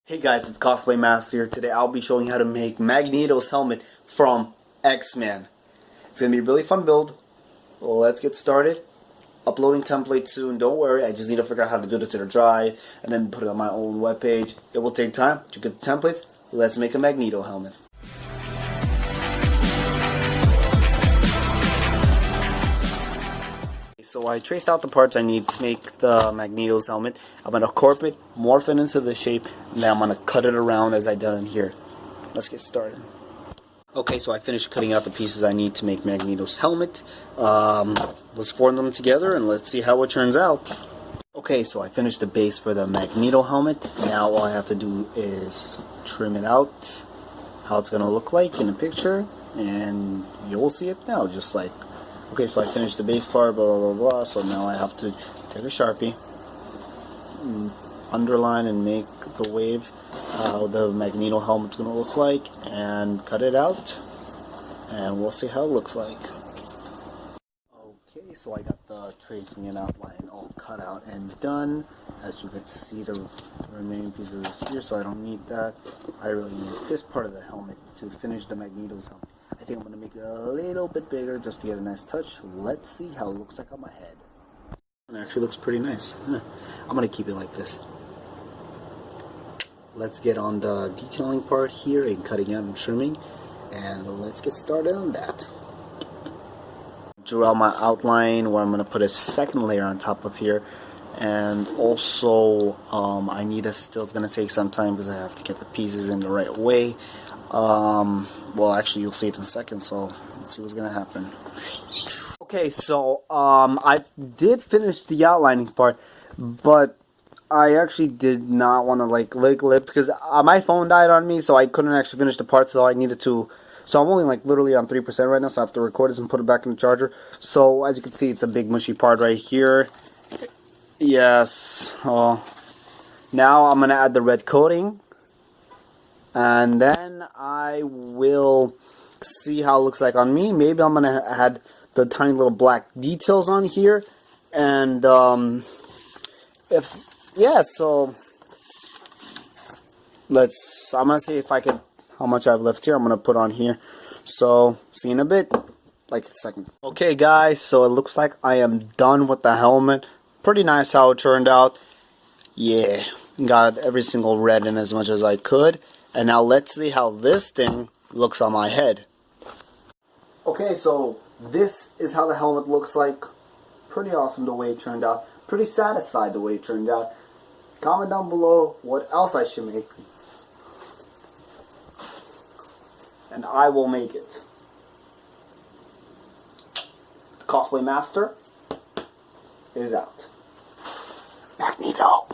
Hey guys, it's Cosplay Master here. Today I'll be showing you how to make Magneto's helmet from X-Men. It's going to be a really fun build. Let's get started. Uploading templates soon. Don't worry, I just need to figure out how to do this to the drive and then put it on my own webpage. It will take time, but you get the templates. Let's make a Magneto helmet. So I traced out the parts I need to make the Magneto's helmet. I'm going to corp it, morph it into the shape, and then I'm going to cut it around as I done in here. Let's get started. Okay, so I finished cutting out the pieces I need to make Magneto's helmet. Let's form them together and let's see how it turns out. Okay, so I finished the base for the Magneto helmet. Now all I have to do is trim it out, how it's going to look like in a picture, and you'll see it now, just like. Okay, so I finished the base part, blah, blah, blah, blah, so now I have to take a Sharpie, underline and make the waves, how the Magneto helmet's going to look like, and cut it out, and we'll see how it looks like. Okay, so I got the tracing and outline all cut out and done. As you can see, the remaining pieces here, so I don't need that. I really need this part of the helmet to finish the Magneto's helmet. I think I'm going to make it a little bit bigger just to get a nice touch. Let's see how it looks like on my head. It actually looks pretty nice. I'm going to keep it like this. Let's get on the detailing part here and cutting out and trimming. And let's get started on that. Drew out my outline where I'm going to put a second layer on top of here. And also, I need a still. It's going to take some time because I have to get the pieces in the right way. Well, actually, you'll see it in a second, so let's see what's going to happen. Okay, so, I did finish the outlining part, but I actually did not want to, like, lick it because my phone died on me, so I couldn't actually finish the part, so I needed to. So I'm only, like, literally on 3% right now, so I have to record this and put it back in the charger. So, as you can see, it's a big mushy part right here. Yes. Oh. Now I'm going to add the red coating. And then I will see how it looks like on me. Maybe I'm going to add the tiny little black details on here. And, so I'm going to see if I could, how much I've left here. I'm going to put on here. So, see you in a bit, like a second. Okay, guys, so it looks like I am done with the helmet. Pretty nice how it turned out. Yeah, got every single red in as much as I could. And now let's see how this thing looks on my head. Okay, so this is how the helmet looks like. Pretty awesome the way it turned out. Pretty satisfied the way it turned out. Comment down below what else I should make. And I will make it. The Cosplay Master is out. Magneto.